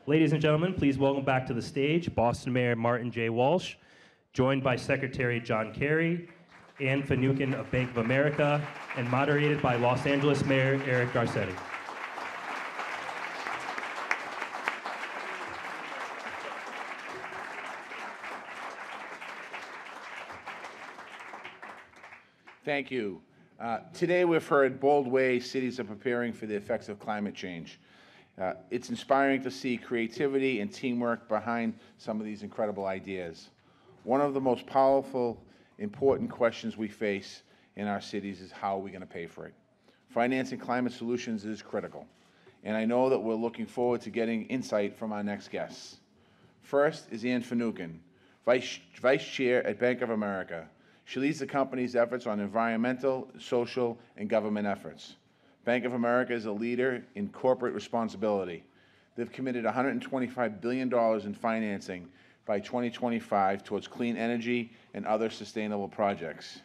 Ladies and gentlemen, please welcome back to the stage Boston Mayor Martin J. Walsh, joined by Secretary John Kerry and Finucane of Bank of America, and moderated by Los Angeles Mayor Eric Garcetti. Thank you. Today we've heard bold ways cities are preparing for the effects of climate change. It's inspiring to see creativity and teamwork behind some of these incredible ideas. One of the most powerful, important questions we face in our cities is how are we going to pay for it? Financing climate solutions is critical, and I know that we're looking forward to getting insight from our next guests. First is Anne Finucane, Vice Chair at Bank of America. She leads the company's efforts on environmental, social, and government efforts. Bank of America is a leader in corporate responsibility. They've committed $125 billion in financing by 2025 towards clean energy and other sustainable projects.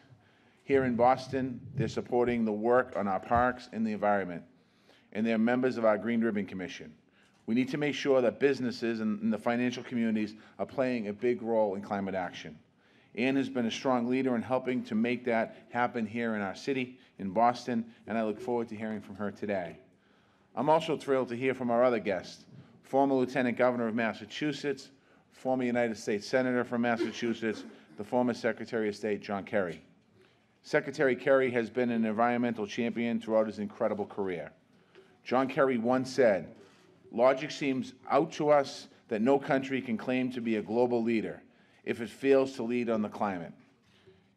Here in Boston, they're supporting the work on our parks and the environment, and they're members of our Green Ribbon Commission. We need to make sure that businesses and the financial communities are playing a big role in climate action. Anne has been a strong leader in helping to make that happen here in our city, in Boston, and I look forward to hearing from her today. I'm also thrilled to hear from our other guests, former Lieutenant Governor of Massachusetts, former United States Senator from Massachusetts, the former Secretary of State, John Kerry. Secretary Kerry has been an environmental champion throughout his incredible career. John Kerry once said, "Logic seems out to us that no country can claim to be a global leader if it fails to lead on the climate."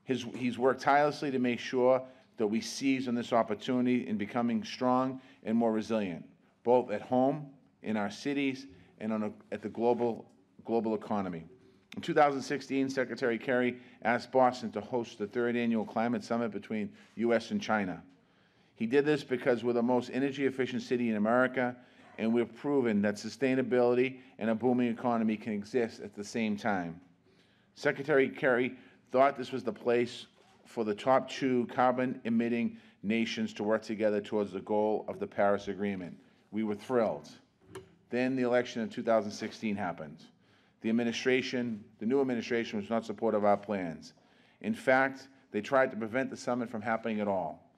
He's worked tirelessly to make sure that we seize on this opportunity in becoming strong and more resilient, both at home, in our cities, and at the global economy. In 2016, Secretary Kerry asked Boston to host the 3rd Annual Climate Summit between U.S. and China. He did this because we're the most energy-efficient city in America, and we've proven that sustainability and a booming economy can exist at the same time. Secretary Kerry thought this was the place for the top 2 carbon-emitting nations to work together towards the goal of the Paris Agreement. We were thrilled. Then the election in 2016 happened. The new administration was not supportive of our plans. In fact, they tried to prevent the summit from happening at all.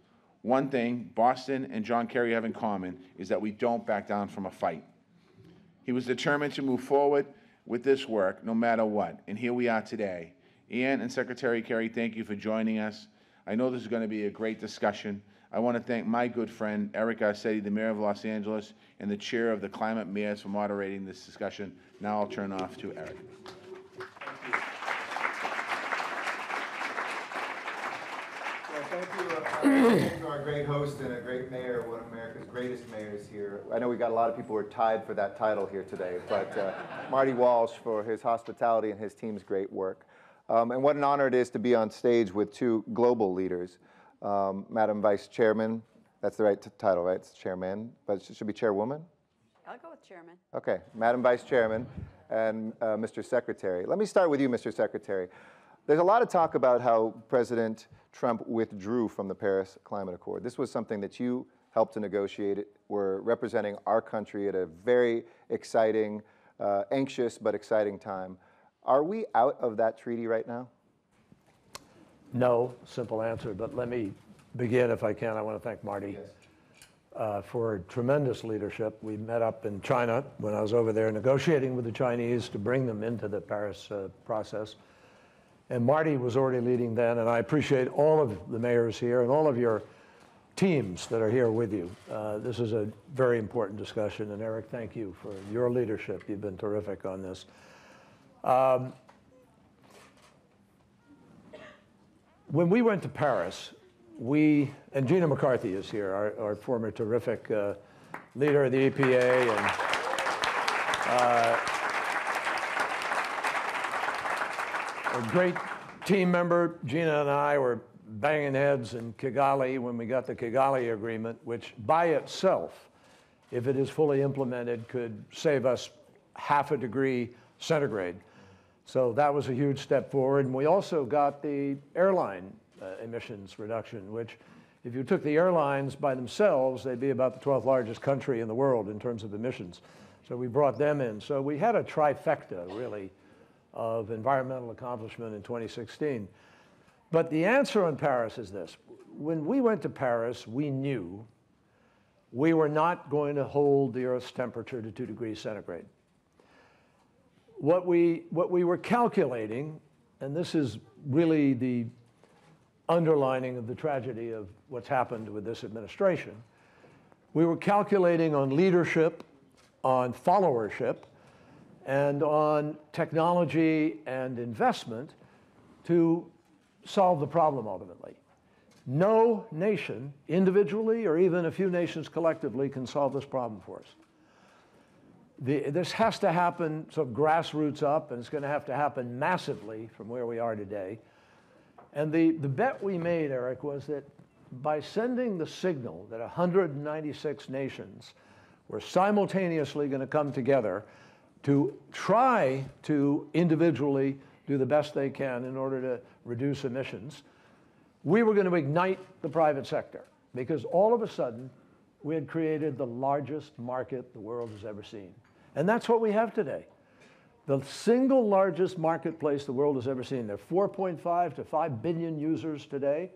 One thing Boston and John Kerry have in common is that we don't back down from a fight. He was determined to move forward with this work no matter what, and here we are today. Anne and Secretary Kerry, thank you for joining us. I know this is going to be a great discussion. I want to thank my good friend Eric Garcetti, the Mayor of Los Angeles, and the Chair of the Climate Mayors for moderating this discussion. Now I'll turn off to Eric. Thank you to our great host and a great mayor, one of America's greatest mayors here. I know we got a lot of people who are tied for that title here today, but Marty Walsh for his hospitality and his team's great work. And what an honor it is to be on stage with 2 global leaders. Madam Vice Chairman, that's the right title, right? It's Chairman, but it should be Chairwoman? I'll go with Chairman. Okay, Madam Vice Chairman and Mr. Secretary. Let me start with you, Mr. Secretary. There's a lot of talk about how President Trump withdrew from the Paris Climate Accord. This was something that you helped to negotiate. We're representing our country at a very exciting, anxious but exciting time. Are we out of that treaty right now? No, simple answer, but let me begin if I can. I want to thank Marty for tremendous leadership. We met up in China when I was over there negotiating with the Chinese to bring them into the Paris process. And Marty was already leading then, and I appreciate all of the mayors here and all of your teams that are here with you. This is a very important discussion, and Eric, thank you for your leadership. You've been terrific on this. When we went to Paris, and Gina McCarthy is here, our former terrific leader of the EPA, and a great team member. Gina and I were banging heads in Kigali when we got the Kigali Agreement, which by itself, if it is fully implemented, could save us ½ degree centigrade. So that was a huge step forward. And we also got the airline emissions reduction, which if you took the airlines by themselves, they'd be about the 12th largest country in the world in terms of emissions. So we brought them in. So we had a trifecta, really, of environmental accomplishment in 2016. But the answer on Paris is this. When we went to Paris, we knew we were not going to hold the Earth's temperature to 2 degrees centigrade. What we were calculating, and this is really the underlining of the tragedy of what's happened with this administration, we were calculating on leadership, on followership, and on technology and investment to solve the problem ultimately. No nation, individually or even a few nations collectively, can solve this problem for us. This has to happen sort of grassroots up, and it's going to have to happen massively from where we are today. And the bet we made, Eric, was that by sending the signal that 196 nations were simultaneously going to come together to try to individually do the best they can in order to reduce emissions, we were going to ignite the private sector, because all of a sudden we had created the largest market the world has ever seen. And that's what we have today. The single largest marketplace the world has ever seen. There are 4.5 to 5 billion users today.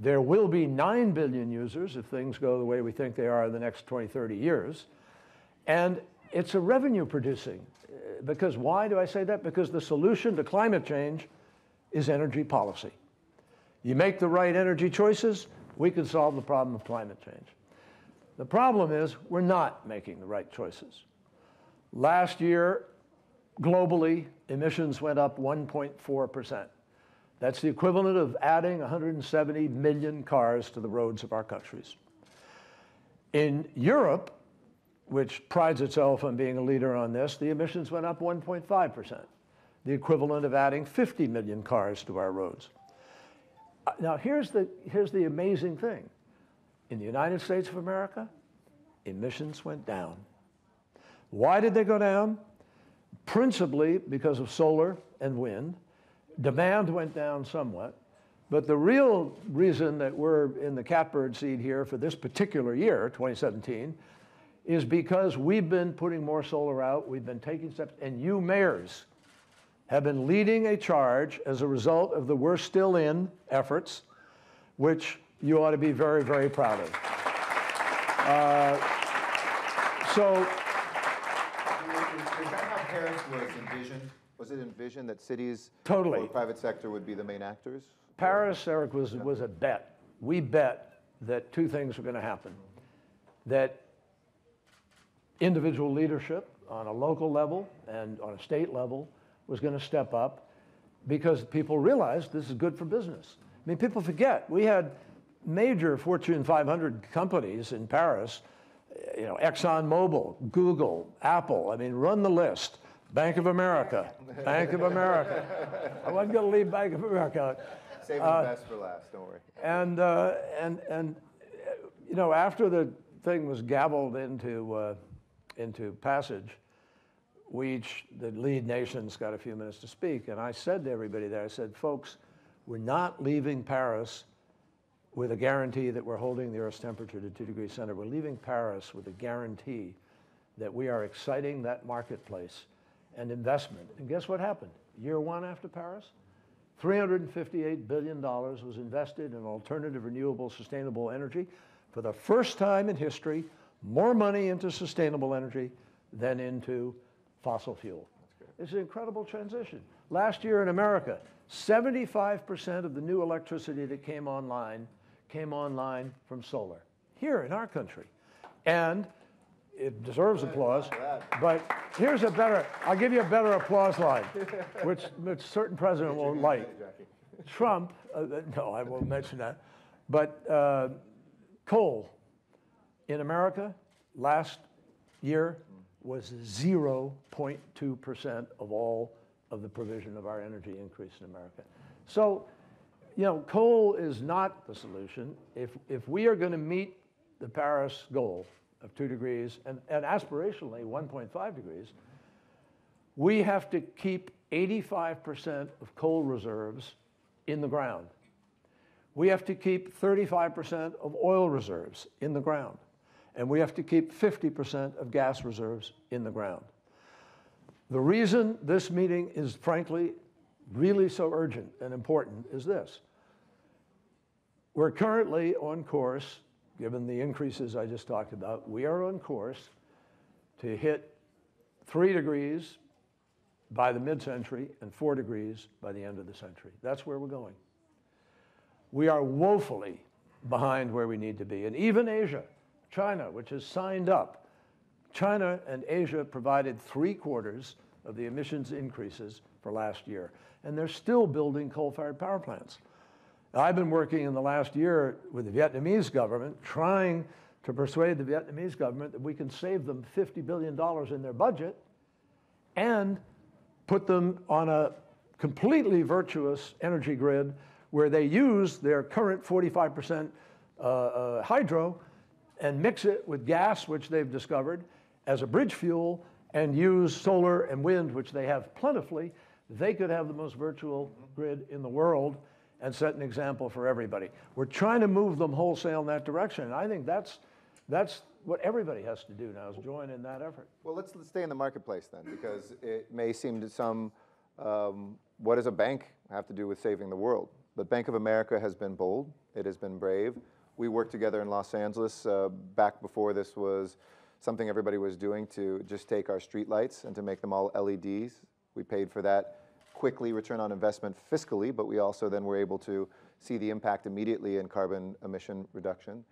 There will be 9 billion users if things go the way we think they are in the next 20, 30 years. And it's a revenue producing. Because why do I say that? Because the solution to climate change is energy policy. You make the right energy choices, we can solve the problem of climate change. The problem is we're not making the right choices. Last year, globally, emissions went up 1.4%. That's the equivalent of adding 170 million cars to the roads of our countries. In Europe, which prides itself on being a leader on this, the emissions went up 1.5%, the equivalent of adding 50 million cars to our roads. Now, here's the amazing thing. In the United States of America, emissions went down. Why did they go down? Principally because of solar and wind. Demand went down somewhat. But the real reason that we're in the catbird seat here for this particular year, 2017, is because we've been putting more solar out, we've been taking steps, and you mayors have been leading a charge as a result of the We're Still In efforts, which you ought to be very, very proud of. Is that how Paris was envisioned? Was it envisioned that cities Totally. or the private sector would be the main actors? Paris, Eric, was a bet. We bet that two things were going to happen. That individual leadership on a local level and on a state level was going to step up because people realized this is good for business. I mean, people forget, we had major Fortune 500 companies in Paris, you know, ExxonMobil, Google, Apple, I mean, run the list. Bank of America, Bank of America. I wasn't going to leave Bank of America out. Saving the best for last, don't worry. And you know, after the thing was gavelled into passage, the lead nations got a few minutes to speak, and I said to everybody there, I said, folks, we're not leaving Paris with a guarantee that we're holding the Earth's temperature to 2 degrees centigrade. We're leaving Paris with a guarantee that we are exciting that marketplace and investment. And guess what happened? Year one after Paris, $358 billion was invested in alternative, renewable, sustainable energy. For the first time in history, more money into sustainable energy than into fossil fuel. It's an incredible transition. Last year in America, 75% of the new electricity that came online from solar, here in our country. And it deserves applause, but here's a better, I'll give you a better applause line, which certain president won't like. Trump, no, I won't mention that, but coal in America last year was 0.2% of all of the provision of our energy increase in America. So, you know, coal is not the solution. If we are going to meet the Paris goal of 2 degrees and aspirationally 1.5 degrees, we have to keep 85% of coal reserves in the ground. We have to keep 35% of oil reserves in the ground. and we have to keep 50% of gas reserves in the ground. The reason this meeting is frankly really so urgent and important is this. We're currently on course, given the increases I just talked about, we are on course to hit 3 degrees by the mid-century and 4 degrees by the end of the century. That's where we're going. We are woefully behind where we need to be. And even Asia, China, which has signed up, China and Asia provided 3/4 of the emissions increases for last year. And they're still building coal-fired power plants. Now, I've been working in the last year with the Vietnamese government, trying to persuade the Vietnamese government that we can save them $50 billion in their budget and put them on a completely virtuous energy grid where they use their current 45% hydro and mix it with gas, which they've discovered, as a bridge fuel, and use solar and wind, which they have plentifully. They could have the most virtual grid in the world and set an example for everybody. We're trying to move them wholesale in that direction. And I think that's what everybody has to do now, is join in that effort. Well, let's stay in the marketplace then, because it may seem to some, what does a bank have to do with saving the world? But Bank of America has been bold. It has been brave. We worked together in Los Angeles back before this was something everybody was doing, to just take our street lights and to make them all LEDs. We paid for that quickly, return on investment fiscally, but we also then were able to see the impact immediately in carbon emission reduction.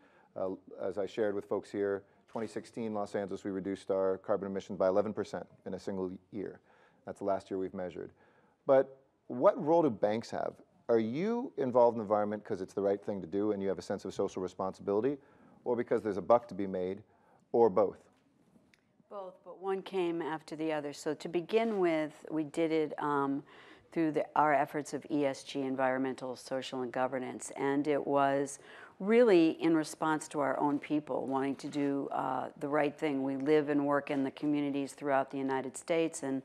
As I shared with folks here, 2016 Los Angeles, we reduced our carbon emissions by 11% in a single year. That's the last year we've measured. But what role do banks have? Are you involved in the environment because it's the right thing to do and you have a sense of social responsibility, or because there's a buck to be made, or both? Both, but one came after the other. So to begin with, we did it through our efforts of ESG, environmental, social, and governance. And it was really in response to our own people wanting to do the right thing. We live and work in the communities throughout the United States and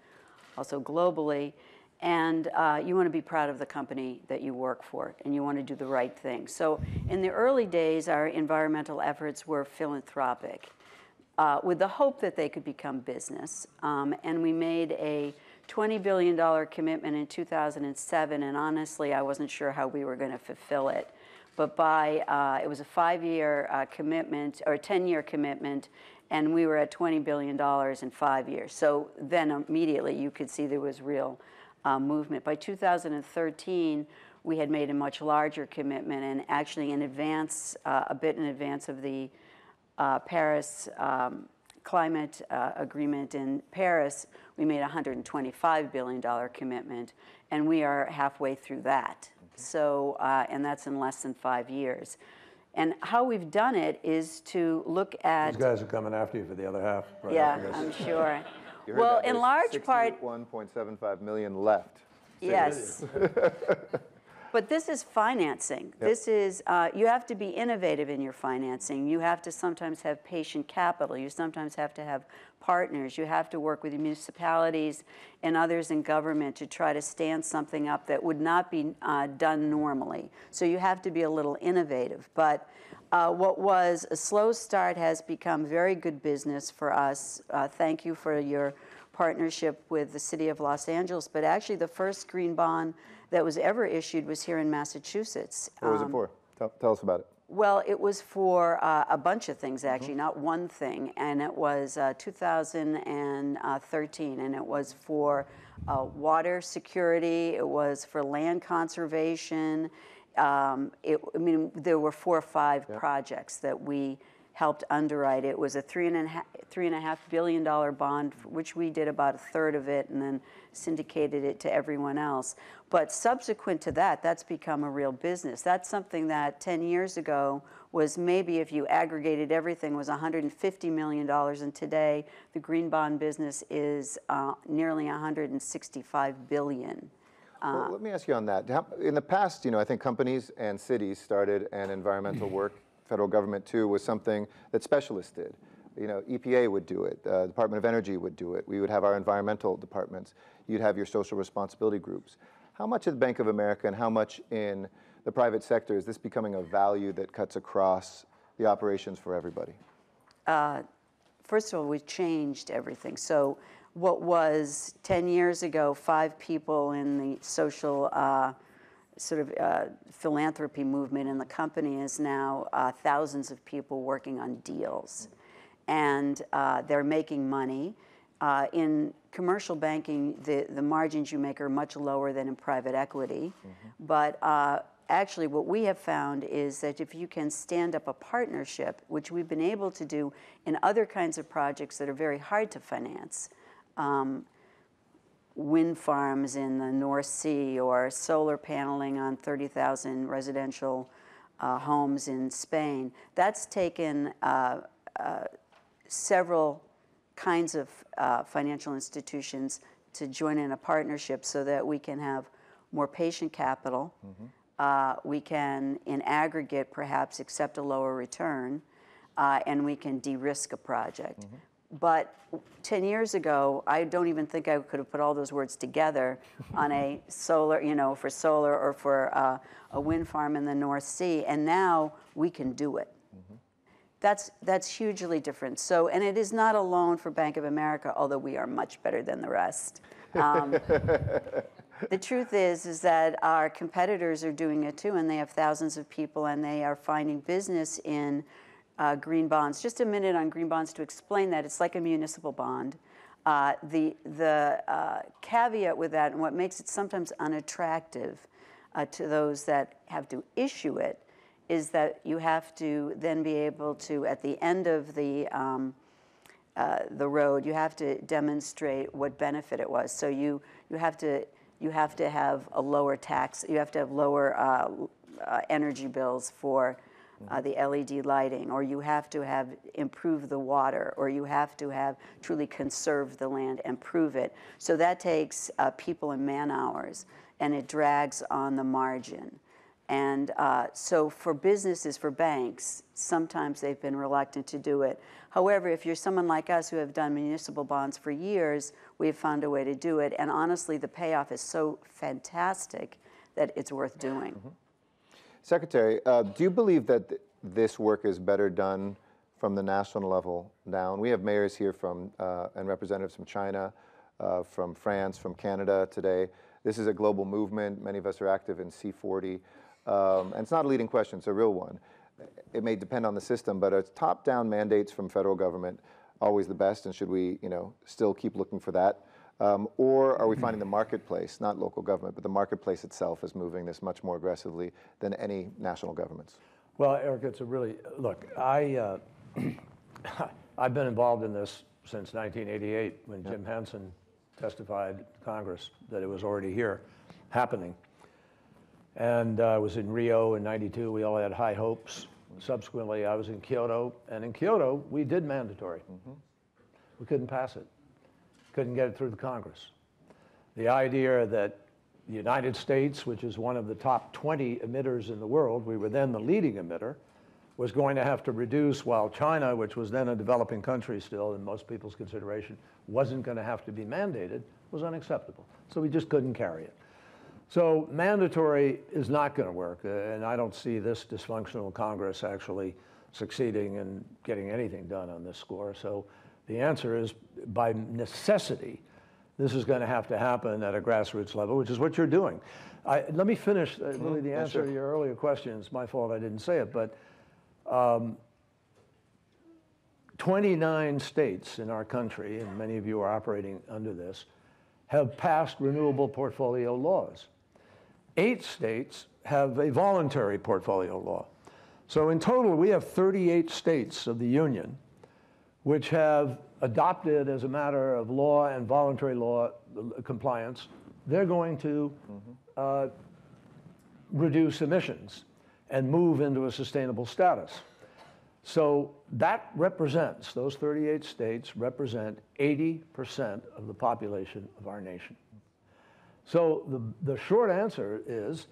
also globally. And you want to be proud of the company that you work for, and you want to do the right thing. So in the early days, our environmental efforts were philanthropic, with the hope that they could become business. And we made a $20 billion commitment in 2007, and honestly, I wasn't sure how we were going to fulfill it. But it was a 5-year commitment, or a 10-year commitment, and we were at $20 billion in 5 years. So then immediately you could see there was real movement. By 2013, we had made a much larger commitment, and actually in advance, a bit in advance of the Paris climate agreement in Paris, we made a $125 billion commitment, and we are halfway through that. So, and that's in less than 5 years. And how we've done it is to look at— These guys are coming after you for the other half. Right? Yeah, I'm sure. You heard Well, that. in There's large part— 61.75 million left. Yes. But this is financing. Yep. This is, you have to be innovative in your financing. You have to sometimes have patient capital. You sometimes have to have partners. You have to work with municipalities and others in government to try to stand something up that would not be done normally. So you have to be a little innovative. But what was a slow start has become very good business for us. Thank you for your partnership with the City of Los Angeles. But actually the first green bond that was ever issued was here in Massachusetts. What was it for? Tell us about it. Well, it was for a bunch of things, actually, not one thing. And it was 2013, and it was for water security. It was for land conservation. I mean, there were 4 or 5 projects that we helped underwrite. It was a $3.5 billion bond, which we did about 1/3 of it and then syndicated it to everyone else. But subsequent to that, that's become a real business. That's something that 10 years ago was maybe, if you aggregated everything, was $150 million. And today, the green bond business is nearly $165 billion. Well, let me ask you on that. In the past, I think companies and cities started an environmental work. Federal government too was something that specialists did. EPA would do it. The Department of Energy would do it. We would have our environmental departments. You'd have your social responsibility groups. How much at Bank of America and how much in the private sector is this becoming a value that cuts across the operations for everybody? first of all, we've changed everything. So what was 10 years ago 5 people in the social philanthropy movement in the company is now thousands of people working on deals. And they're making money. In commercial banking, the margins you make are much lower than in private equity. But actually what we have found is that if you can stand up a partnership, which we've been able to do in other kinds of projects that are very hard to finance, wind farms in the North Sea or solar paneling on 30,000 residential homes in Spain, that's taken several kinds of financial institutions to join in a partnership so that we can have more patient capital. We can, in aggregate, perhaps accept a lower return, and we can de-risk a project. But 10 years ago, I don't even think I could have put all those words together on a solar, for solar or for a wind farm in the North Sea, and now we can do it. That's hugely different. So, and it is not a loan for Bank of America, although we are much better than the rest. The truth is that our competitors are doing it too, and they have thousands of people, and they are finding business in green bonds. Just a minute on green bonds to explain that. It's like a municipal bond. The caveat with that, and what makes it sometimes unattractive to those that have to issue it, is that you have to then be able to, at the end of the road, you have to demonstrate what benefit it was. So you have to have a lower tax. You have to have lower energy bills for the LED lighting, or you have to have improved the water, or you have to have truly conserved the land and prove it. So that takes people and man hours, and it drags on the margin. And so for businesses, for banks, sometimes they've been reluctant to do it. However, if you're someone like us who have done municipal bonds for years, we've found a way to do it. And honestly, the payoff is so fantastic that it's worth doing. Secretary, do you believe that this work is better done from the national level down? We have mayors here and representatives from China, from France, from Canada today. This is a global movement. Many of us are active in C40. And it's not a leading question, it's a real one. It may depend on the system, but are top-down mandates from federal government always the best, and should we still keep looking for that? Or are we finding the marketplace, not local government, but the marketplace itself is moving this much more aggressively than any national governments? Well, Eric, it's a really, look, I've been involved in this since 1988 when Jim Hansen testified to Congress that it was already here, happening. And I was in Rio in '92. We all had high hopes. Subsequently, I was in Kyoto. And in Kyoto, we did mandatory. We couldn't pass it. Couldn't get it through the Congress. The idea that the United States, which is one of the top 20 emitters in the world, we were then the leading emitter, was going to have to reduce, while China, which was then a developing country still in most people's consideration, wasn't going to have to be mandated, was unacceptable. So we just couldn't carry it. So mandatory is not going to work, and I don't see this dysfunctional Congress actually succeeding in getting anything done on this score. So the answer is, by necessity, this is going to happen at a grassroots level, which is what you're doing. Let me finish really the answer to your earlier question. It's my fault I didn't say it, but 29 states in our country, and many of you are operating under this, have passed renewable portfolio laws. 8 states have a voluntary portfolio law. So in total, we have 38 states of the Union which have adopted, as a matter of law and voluntary law compliance, they're going to reduce emissions and move into a sustainable status. So that represents, those 38 states represent 80% of the population of our nation. So the short answer is,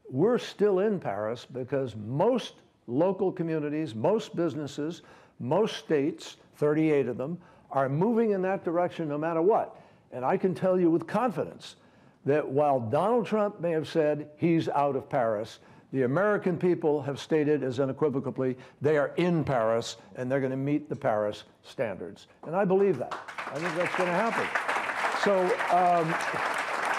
we're still in Paris because most local communities, most businesses, most states, 38 of them, are moving in that direction no matter what. And I can tell you with confidence that while Donald Trump may have said he's out of Paris, The American people have stated as unequivocally they are in Paris and they're going to meet the Paris standards. And I believe that. I think that's going to happen. So,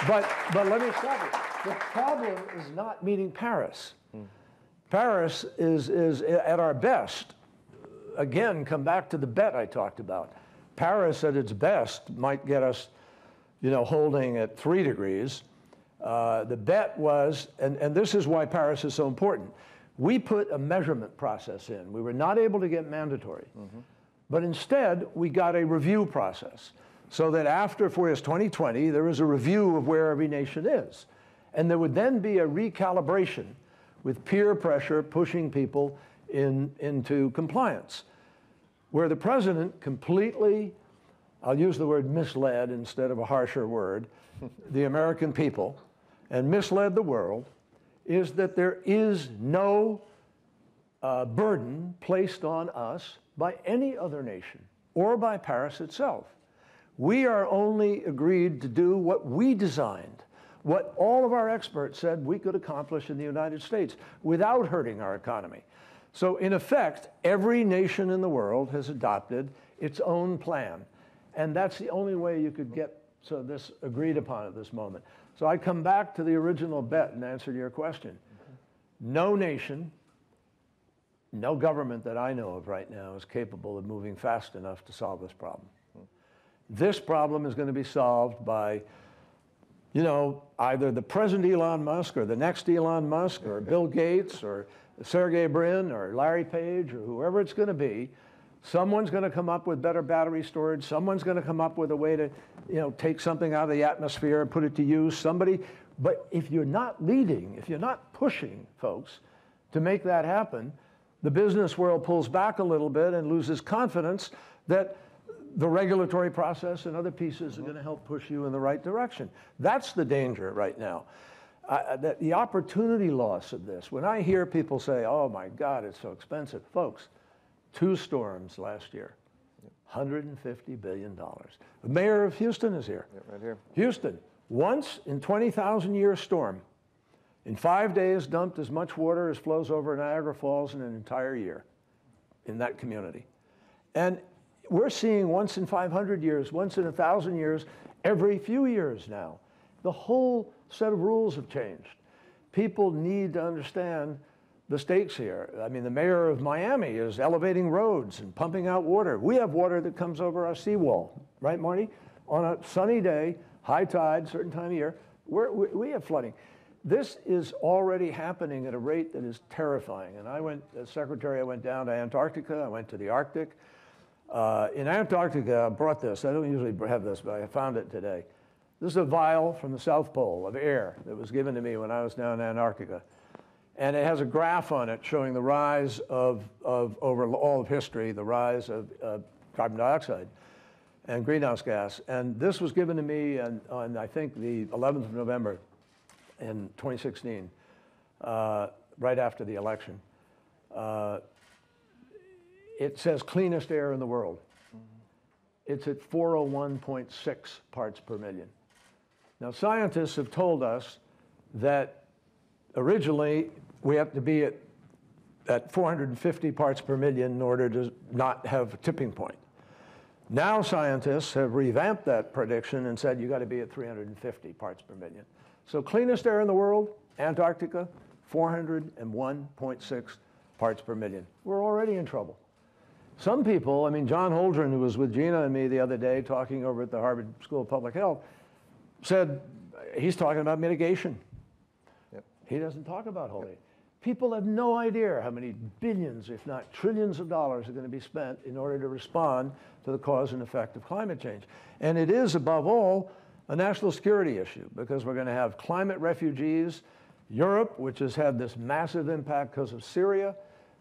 but let me stop you. The problem is not meeting Paris. Paris is at our best. Again, come back to the bet I talked about. Paris at its best might get us, holding at 3 degrees. The bet was, and this is why Paris is so important, we put a measurement process in. We were not able to get mandatory. But instead, we got a review process. So that after, for us 2020, there was a review of where every nation is. And there would then be a recalibration with peer pressure pushing people into compliance. Where the president completely, I'll use the word misled instead of a harsher word, the American people, and misled the world, is that there is no burden placed on us by any other nation or by Paris itself. We are only agreed to do what we designed, what all of our experts said we could accomplish in the United States without hurting our economy. So in effect, every nation in the world has adopted its own plan. And that's the only way you could get this agreed upon at this moment. So I come back to the original bet and answer to your question. No nation, no government that I know of right now is capable of moving fast enough to solve this problem. This problem is going to be solved by, either the present Elon Musk or the next Elon Musk or Bill Gates or Sergey Brin or Larry Page or whoever it's going to be. Someone's going to come up with better battery storage. Someone's going to come up with a way to, take something out of the atmosphere and put it to use. But if you're not leading, if you're not pushing folks to make that happen, the business world pulls back a little bit and loses confidence that the regulatory process and other pieces are going to help push you in the right direction. That's the danger right now. The opportunity loss of this. When I hear people say, oh my God, it's so expensive. Folks, 2 storms last year, $150 billion. The mayor of Houston is here. Yeah, right here. Houston, once in 20,000 year storm, in 5 days dumped as much water as flows over Niagara Falls in an entire year in that community. And we're seeing once in 500 years, once in 1,000 years, every few years now. The whole set of rules have changed. People need to understand the stakes here. I mean, the mayor of Miami is elevating roads and pumping out water. We have water that comes over our seawall, right, Marty? On a sunny day, high tide, certain time of year, we have flooding. This is already happening at a rate that is terrifying. And I went, as secretary, I went down to Antarctica, I went to the Arctic. In Antarctica, I brought this. I don't usually have this, but I found it today. This is a vial from the South Pole of air that was given to me when I was down in Antarctica. And it has a graph on it showing the rise of over all of history, the rise of carbon dioxide and greenhouse gas. And this was given to me on I think, the 11th of November in 2016, right after the election. It says cleanest air in the world. It's at 401.6 parts per million. Now, scientists have told us that originally we have to be at 450 parts per million in order to not have a tipping point. Now scientists have revamped that prediction and said you got to be at 350 parts per million. So cleanest air in the world, Antarctica, 401.6 parts per million. We're already in trouble. Some people, I mean, John Holdren, who was with Gina and me the other day talking over at the Harvard School of Public Health, said he's talking about mitigation. Yep. He doesn't talk about holding. People have no idea how many billions, if not trillions of dollars are going to be spent in order to respond to the cause and effect of climate change. And it is, above all, a national security issue because we're going to have climate refugees. Europe, which has had this massive impact because of Syria,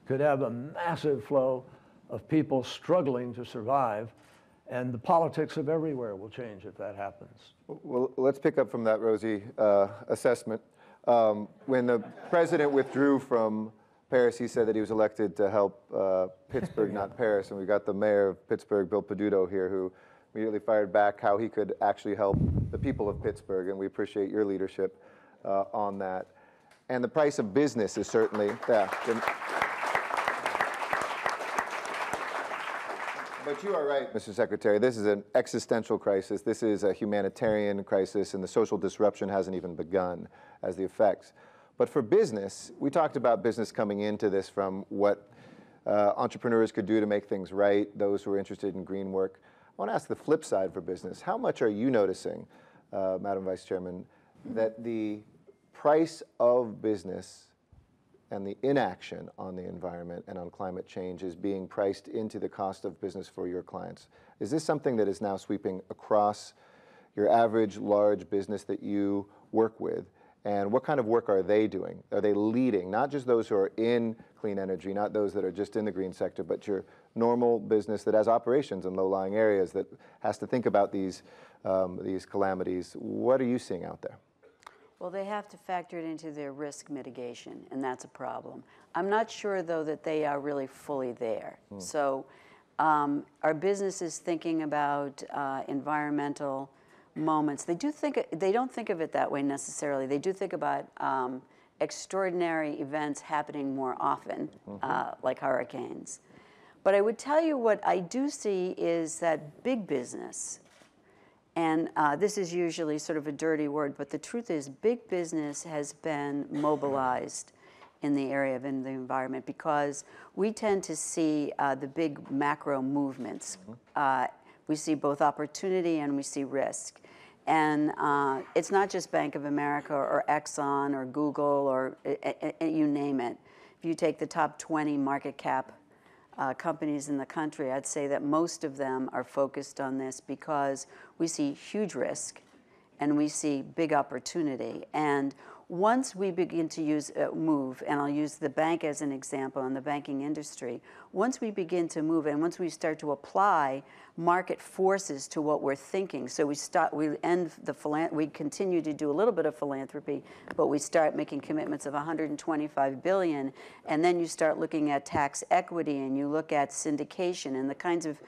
could have a massive flow of people struggling to survive. And the politics of everywhere will change if that happens. Well, let's pick up from that rosy assessment. When the president withdrew from Paris, he said that he was elected to help Pittsburgh, not Paris. And we got the mayor of Pittsburgh, Bill Peduto, here, who immediately fired back how he could actually help the people of Pittsburgh. And we appreciate your leadership on that. And the price of business is certainly, yeah. But you are right, Mr. Secretary. This is an existential crisis. This is a humanitarian crisis, and the social disruption hasn't even begun as the effects. But for business, we talked about business coming into this from what entrepreneurs could do to make things right, those who are interested in green work. I want to ask the flip side for business. How much are you noticing, Madam Vice Chairman, that the price of business and the inaction on the environment and on climate change is being priced into the cost of business for your clients? Is this something that is now sweeping across your average large business that you work with? And what kind of work are they doing? Are they leading, not just those who are in clean energy, not those that are just in the green sector, but your normal business that has operations in low-lying areas that has to think about these calamities? What are you seeing out there? Well, they have to factor it into their risk mitigation, and that's a problem. I'm not sure, though, that they are really fully there. So our business is thinking about environmental moments. They don't think of it that way necessarily. They do think about extraordinary events happening more often, like hurricanes. But I would tell you what I do see is that big business, and this is usually sort of a dirty word, but the truth is big business has been mobilized in the area of the environment because we tend to see the big macro movements. We see both opportunity and we see risk. And it's not just Bank of America or Exxon or Google or you name it. If you take the top 20 market cap companies in the country, I'd say that most of them are focused on this because we see huge risk and we see big opportunity. And once we begin to move, and I'll use the bank as an example in the banking industry, once we begin to move and once we start to apply market forces to what we're thinking, so we continue to do a little bit of philanthropy, but we start making commitments of $125 billion, and then you start looking at tax equity and you look at syndication and the kinds of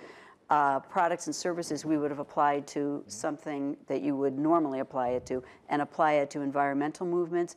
products and services we would have applied to something that you would normally apply it to and apply it to environmental movements.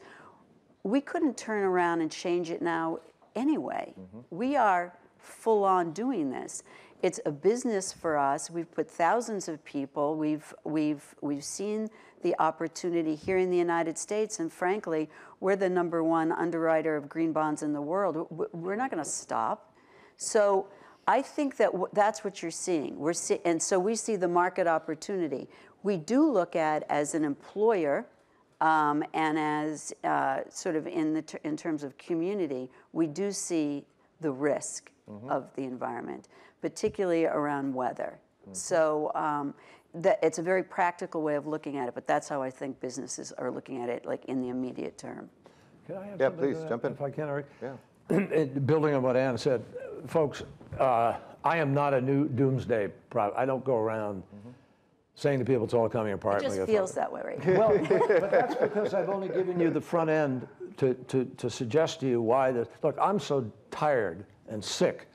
We couldn't turn around and change it now anyway. We are full on doing this. It's a business for us. We've put thousands of people. We've seen the opportunity here in the United States, and frankly, we're the #1 underwriter of green bonds in the world. We're not going to stop. So I think that that's what you're seeing. And so we see the market opportunity. We do look at as an employer and as sort of in terms of community, we do see the risk of the environment, particularly around weather. So it's a very practical way of looking at it, but that's how I think businesses are looking at it, like in the immediate term. Can I have Yeah, something please, to that, jump in. if I can, Eric? Yeah. Building on what Ann said, folks, I am not a new doomsday prophet. I don't go around saying to people it's all coming apart. It just feels that way right now. Well, but that's because I've only given you the front end to suggest to you why this. Look, I'm so tired and sick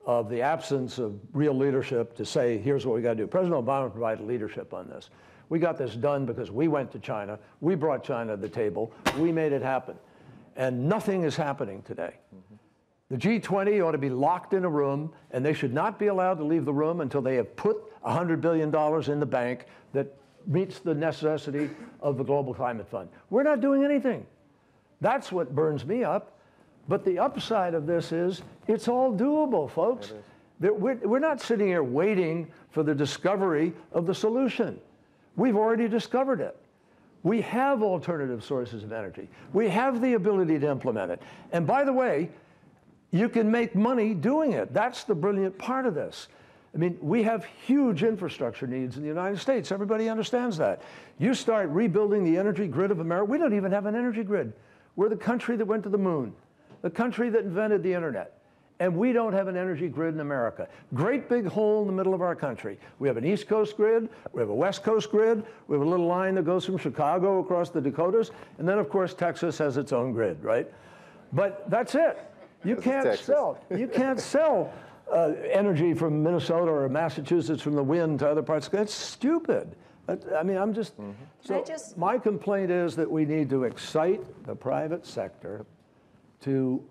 of the absence of real leadership to say, here's what we got to do. President Obama provided leadership on this. We got this done because we went to China. We brought China to the table. We made it happen. And nothing is happening today. The G20 ought to be locked in a room, and they should not be allowed to leave the room until they have put $100 billion in the bank that meets the necessity of the Global Climate Fund. We're not doing anything. That's what burns me up. But the upside of this is it's all doable, folks. We're not sitting here waiting for the discovery of the solution. We've already discovered it. We have alternative sources of energy. We have the ability to implement it. And by the way, you can make money doing it. That's the brilliant part of this. I mean, we have huge infrastructure needs in the United States. Everybody understands that. You start rebuilding the energy grid of America. We don't even have an energy grid. We're the country that went to the moon, the country that invented the internet. And we don't have an energy grid in America. Great big hole in the middle of our country. We have an East Coast grid, we have a West Coast grid, we have a little line that goes from Chicago across the Dakotas, and then of course Texas has its own grid, right? But that's it. You can't sell energy from Minnesota or Massachusetts from the wind to other parts. That's stupid. I mean, I'm just, so my complaint is that we need to excite the private sector to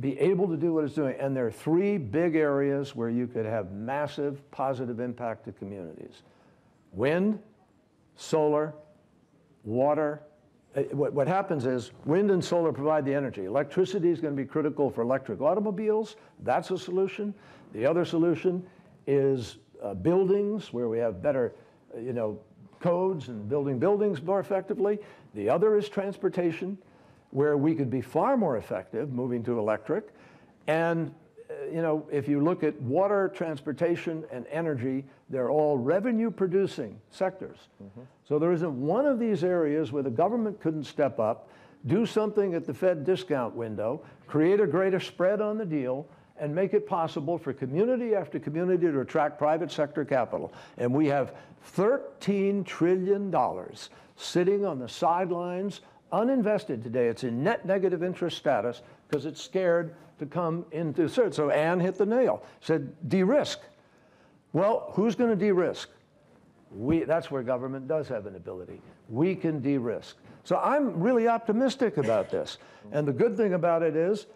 be able to do what it's doing. And there are three big areas where you could have massive positive impact to communities: wind, solar, water. What happens is wind and solar provide the energy. Electricity is going to be critical for electric automobiles. That's a solution. The other solution is buildings, where we have better, codes and building buildings more effectively. The other is transportation, where we could be far more effective moving to electric. And if you look at water, transportation, and energy, they're all revenue-producing sectors. So there isn't one of these areas where the government couldn't step up, do something at the Fed discount window, create a greater spread on the deal, and make it possible for community after community to attract private sector capital. And we have $13 trillion sitting on the sidelines, uninvested today. It's in net negative interest status because it's scared to come into search. So Ann hit the nail, said de-risk. Well, who's going to de-risk? That's where government does have an ability. We can de-risk. So I'm really optimistic about this. And the good thing about it is,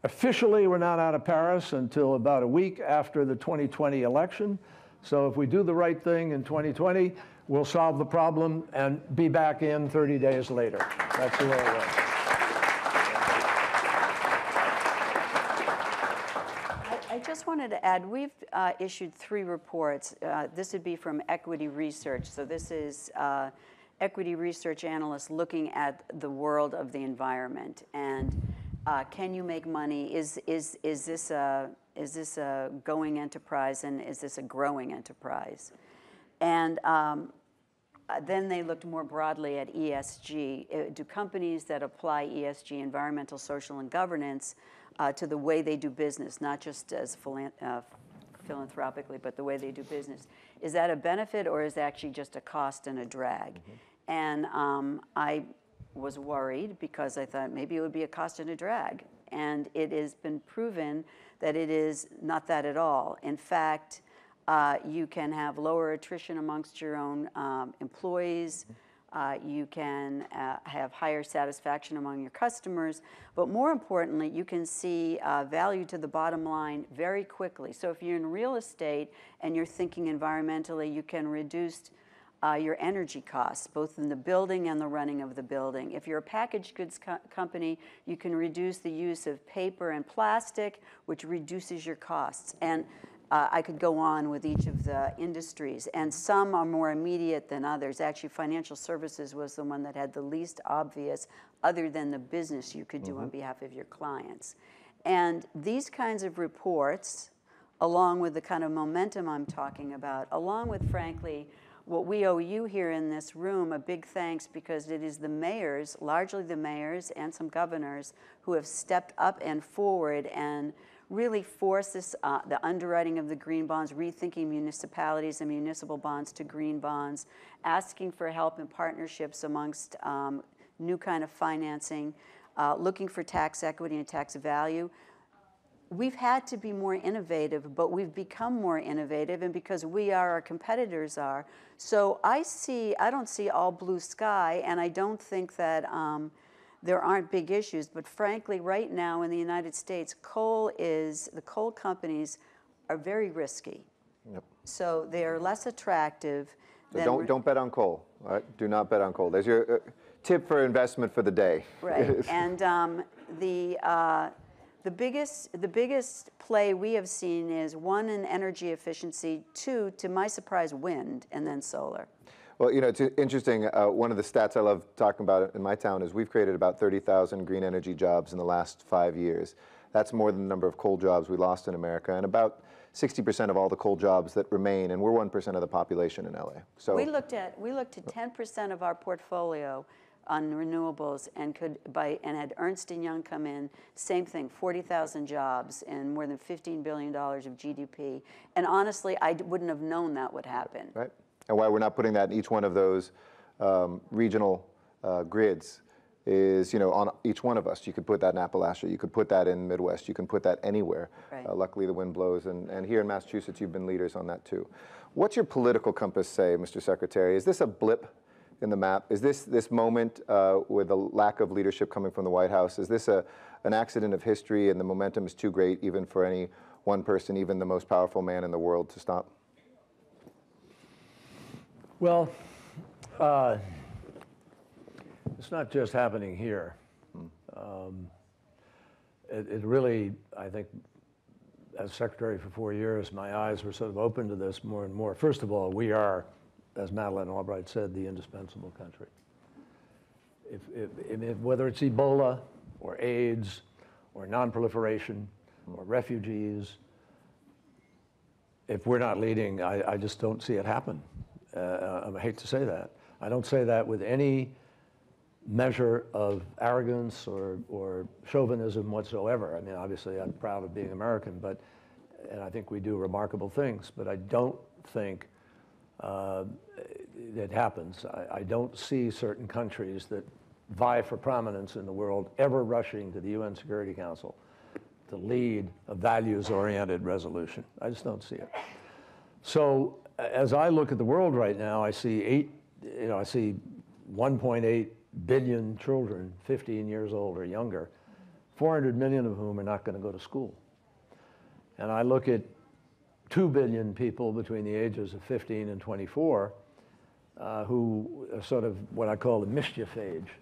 officially, we're not out of Paris until about a week after the 2020 election. So if we do the right thing in 2020, we'll solve the problem and be back in 30 days later. That's the way it works. I just wanted to add, we've issued 3 reports. This would be from Equity Research. So this is equity research analysts looking at the world of the environment. And can you make money? Is this a going enterprise, and is this a growing enterprise? And then they looked more broadly at ESG. Do companies that apply ESG, environmental, social, and governance, to the way they do business, not just as philanthropically, but the way they do business, is that a benefit, or is it actually just a cost and a drag? And I was worried because I thought maybe it would be a cost and a drag. And it has been proven that it is not that at all. In fact, you can have lower attrition amongst your own employees. You can have higher satisfaction among your customers. But more importantly, you can see value to the bottom line very quickly. So if you're in real estate and you're thinking environmentally, you can reduce your energy costs, both in the building and the running of the building. If you're a packaged goods company, you can reduce the use of paper and plastic, which reduces your costs. And I could go on with each of the industries, and some are more immediate than others. Actually, financial services was the one that had the least obvious, other than the business you could do on behalf of your clients. And these kinds of reports, along with the kind of momentum I'm talking about, along with, frankly, what we owe you here in this room, a big thanks, because it is the mayors, largely the mayors and some governors, who have stepped up and forward and really forced this, the underwriting of the green bonds, rethinking municipalities and municipal bonds to green bonds, asking for help and partnerships amongst new kind of financing, looking for tax equity and tax value. We've had to be more innovative, but we've become more innovative, and because we are, our competitors are. So I don't see all blue sky, and I don't think that there aren't big issues. But frankly, right now in the United States, the coal companies are very risky. Yep. So they are less attractive. So don't bet on coal. All right? Do not bet on coal. There's your tip for investment for the day. Right, and the biggest play we have seen is, 1, in energy efficiency, 2, to my surprise, wind, and then solar. Well, it's interesting. One of the stats I love talking about in my town is we've created about 30,000 green energy jobs in the last 5 years. That's more than the number of coal jobs we lost in America, and about 60% of all the coal jobs that remain, and we're 1% of the population in LA. So we looked at 10% of our portfolio on renewables, and had Ernst & Young come in, same thing, 40,000 jobs and more than $15 billion of GDP. And honestly, I wouldn't have known that would happen. Right, and why we're not putting that in each one of those regional grids is, you know, on each one of us. You could put that in Appalachia, you could put that in Midwest, you can put that anywhere. Right. Luckily the wind blows, and here in Massachusetts you've been leaders on that too. What's your political compass say, Mr. Secretary? Is this a blip in the map? Is this moment with the lack of leadership coming from the White House, is this an accident of history and the momentum is too great even for any one person, even the most powerful man in the world, to stop? Well, it's not just happening here. It really, I think, as Secretary for 4 years, my eyes were sort of open to this more and more. First of all, we are, as Madeleine Albright said, the indispensable country. Whether it's Ebola or AIDS or non-proliferation or refugees, if we're not leading, I just don't see it happen. I hate to say that. I don't say that with any measure of arrogance or chauvinism whatsoever. I mean, obviously, I'm proud of being American, and I think we do remarkable things, but I don't think it happens. I don't see certain countries that vie for prominence in the world ever rushing to the UN Security Council to lead a values-oriented resolution. I just don't see it. So as I look at the world right now, I see 1.8 billion children 15 years old or younger, 400 million of whom are not going to go to school. And I look at 2 billion people between the ages of 15 and 24 who are sort of what I call the mischief age,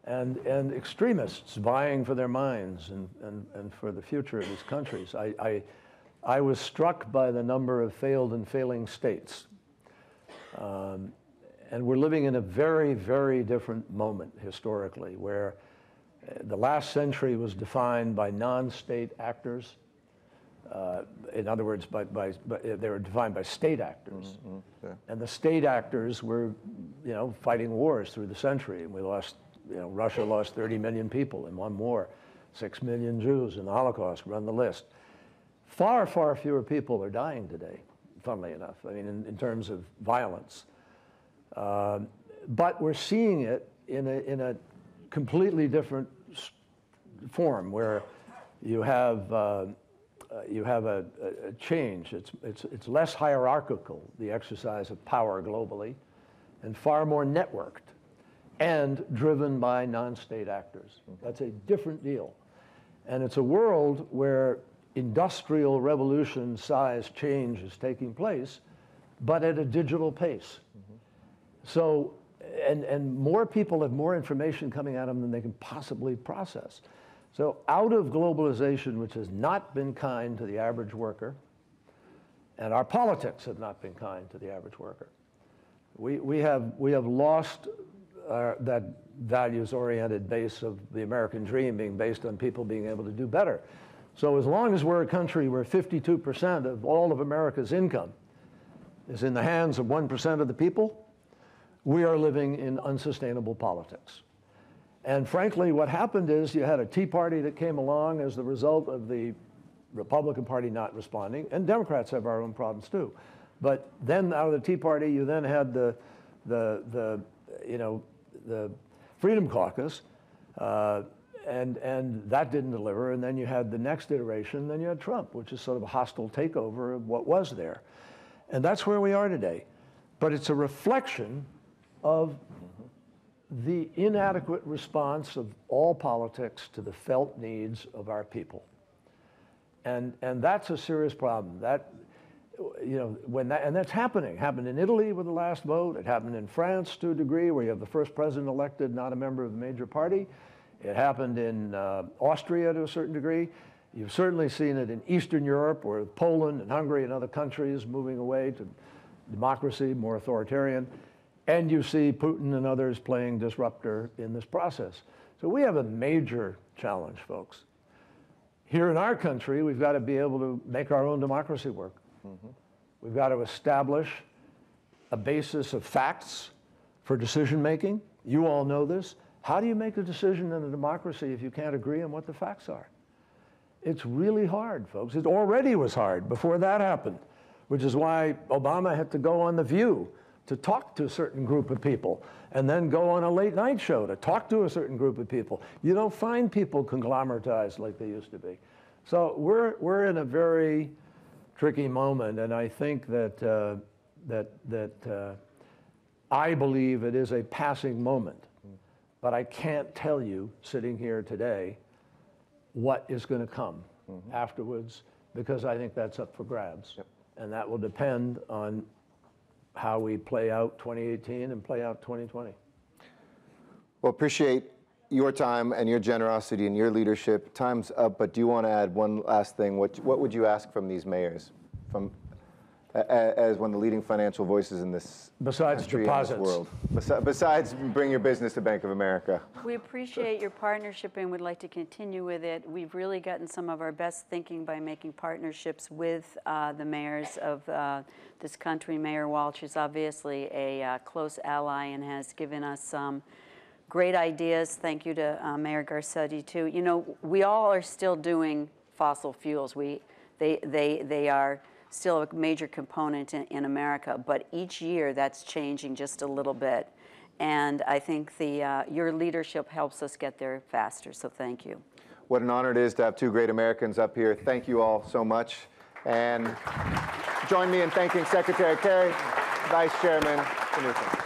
and extremists vying for their minds and for the future of these countries. I was struck by the number of failed and failing states. And we're living in a very, very different moment historically, where the last century was defined by non-state actors. In other words, they were defined by state actors. Yeah. And the state actors were, fighting wars through the century. And we lost, Russia lost 30 million people in one war, 6 million Jews in the Holocaust, run the list. Far, far fewer people are dying today, funnily enough, I mean, in terms of violence. But we're seeing it in a completely different form, where you have a change. It's less hierarchical, the exercise of power globally, and far more networked and driven by non-state actors. That's a different deal. And it's a world where industrial revolution size change is taking place, but at a digital pace. So, and more people have more information coming at them than they can possibly process. So out of globalization, which has not been kind to the average worker, and our politics have not been kind to the average worker, we have lost that values-oriented base of the American dream being based on people being able to do better. So as long as we're a country where 52% of all of America's income is in the hands of 1% of the people, we are living in unsustainable politics. And frankly, what happened is you had a Tea Party that came along as the result of the Republican Party not responding, and Democrats have our own problems too. But then out of the Tea Party, you then had the Freedom Caucus, and that didn't deliver. And then you had the next iteration, then you had Trump, which is sort of a hostile takeover of what was there. And that's where we are today. But it's a reflection of the inadequate response of all politics to the felt needs of our people. And that's a serious problem. That, and that's happening. It happened in Italy with the last vote. It happened in France to a degree, where you have the first president elected, not a member of the major party. It happened in Austria to a certain degree. You've certainly seen it in Eastern Europe, where Poland and Hungary and other countries moving away to democracy, more authoritarian. And you see Putin and others playing disruptor in this process. So we have a major challenge, folks. Here in our country, we've got to be able to make our own democracy work. We've got to establish a basis of facts for decision making. You all know this. How do you make a decision in a democracy if you can't agree on what the facts are? It's really hard, folks. It already was hard before that happened, which is why Obama had to go on The View to talk to a certain group of people and then go on a late night show to talk to a certain group of people. You don't find people conglomeratized like they used to be. So we're in a very tricky moment, and I think that I believe it is a passing moment. But I can't tell you, sitting here today, what is going to come afterwards, because I think that's up for grabs. Yep. And that will depend on how we play out 2018 and play out 2020. Well, appreciate your time and your generosity and your leadership. Time's up, but do you want to add one last thing? What would you ask from these mayors, as one of the leading financial voices in this Besides country deposits. and this world? Besides bring your business to Bank of America. We appreciate your partnership and would like to continue with it. We've really gotten some of our best thinking by making partnerships with the mayors of this country. Mayor Walsh is obviously a close ally and has given us some great ideas. Thank you to Mayor Garcetti too. You know, we all are still doing fossil fuels. They are still a major component in America, but each year that's changing just a little bit. And I think your leadership helps us get there faster, so thank you. What an honor it is to have two great Americans up here. Thank you all so much. And join me in thanking Secretary Kerry, Vice Chairman Finucane.